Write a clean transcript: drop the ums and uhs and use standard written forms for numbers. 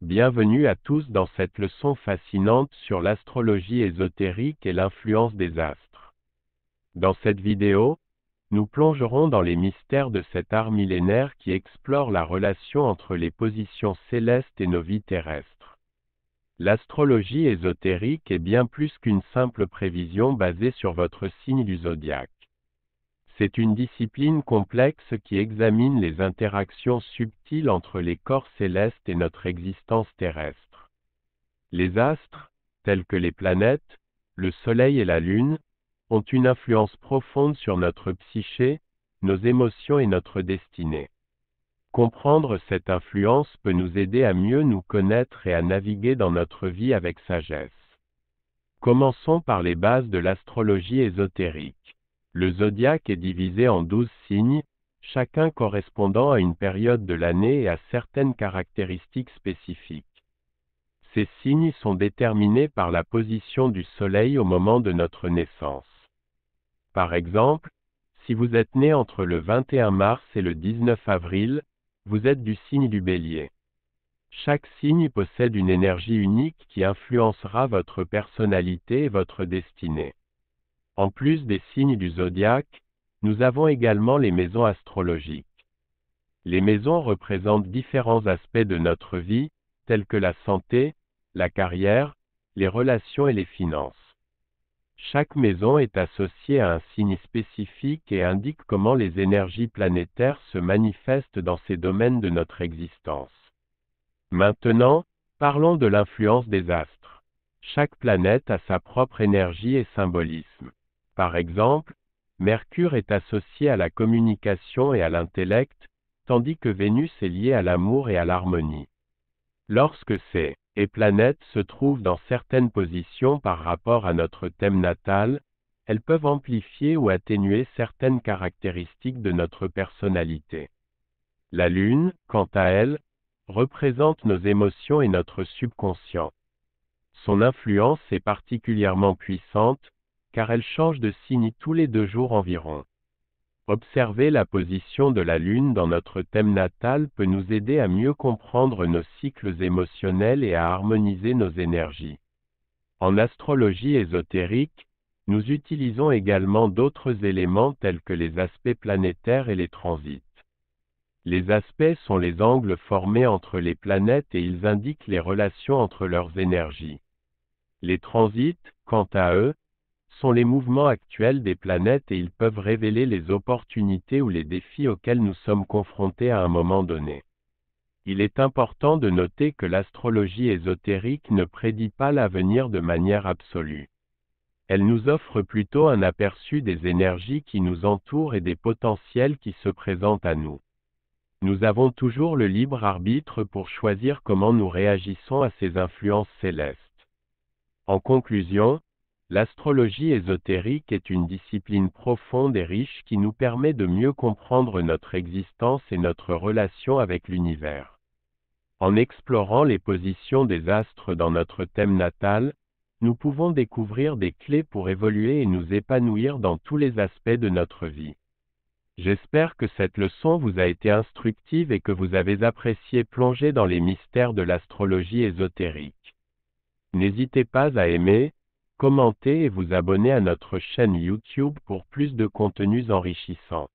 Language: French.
Bienvenue à tous dans cette leçon fascinante sur l'astrologie ésotérique et l'influence des astres. Dans cette vidéo, nous plongerons dans les mystères de cet art millénaire qui explore la relation entre les positions célestes et nos vies terrestres. L'astrologie ésotérique est bien plus qu'une simple prévision basée sur votre signe du zodiaque. C'est une discipline complexe qui examine les interactions subtiles entre les corps célestes et notre existence terrestre. Les astres, tels que les planètes, le Soleil et la Lune, ont une influence profonde sur notre psyché, nos émotions et notre destinée. Comprendre cette influence peut nous aider à mieux nous connaître et à naviguer dans notre vie avec sagesse. Commençons par les bases de l'astrologie ésotérique. Le zodiaque est divisé en 12 signes, chacun correspondant à une période de l'année et à certaines caractéristiques spécifiques. Ces signes sont déterminés par la position du Soleil au moment de notre naissance. Par exemple, si vous êtes né entre le 21 mars et le 19 avril, vous êtes du signe du Bélier. Chaque signe possède une énergie unique qui influencera votre personnalité et votre destinée. En plus des signes du zodiaque, nous avons également les maisons astrologiques. Les maisons représentent différents aspects de notre vie, tels que la santé, la carrière, les relations et les finances. Chaque maison est associée à un signe spécifique et indique comment les énergies planétaires se manifestent dans ces domaines de notre existence. Maintenant, parlons de l'influence des astres. Chaque planète a sa propre énergie et symbolisme. Par exemple, Mercure est associé à la communication et à l'intellect, tandis que Vénus est liée à l'amour et à l'harmonie. Lorsque ces planètes se trouvent dans certaines positions par rapport à notre thème natal, elles peuvent amplifier ou atténuer certaines caractéristiques de notre personnalité. La Lune, quant à elle, représente nos émotions et notre subconscient. Son influence est particulièrement puissante, car elle change de signe tous les 2 jours environ. Observer la position de la Lune dans notre thème natal peut nous aider à mieux comprendre nos cycles émotionnels et à harmoniser nos énergies. En astrologie ésotérique, nous utilisons également d'autres éléments tels que les aspects planétaires et les transits. Les aspects sont les angles formés entre les planètes et ils indiquent les relations entre leurs énergies. Les transits, quant à eux, sont les mouvements actuels des planètes et ils peuvent révéler les opportunités ou les défis auxquels nous sommes confrontés à un moment donné. Il est important de noter que l'astrologie ésotérique ne prédit pas l'avenir de manière absolue. Elle nous offre plutôt un aperçu des énergies qui nous entourent et des potentiels qui se présentent à nous. Nous avons toujours le libre arbitre pour choisir comment nous réagissons à ces influences célestes. En conclusion, l'astrologie ésotérique est une discipline profonde et riche qui nous permet de mieux comprendre notre existence et notre relation avec l'univers. En explorant les positions des astres dans notre thème natal, nous pouvons découvrir des clés pour évoluer et nous épanouir dans tous les aspects de notre vie. J'espère que cette leçon vous a été instructive et que vous avez apprécié plonger dans les mystères de l'astrologie ésotérique. N'hésitez pas à aimer, commenter et vous abonner à notre chaîne YouTube pour plus de contenus enrichissants.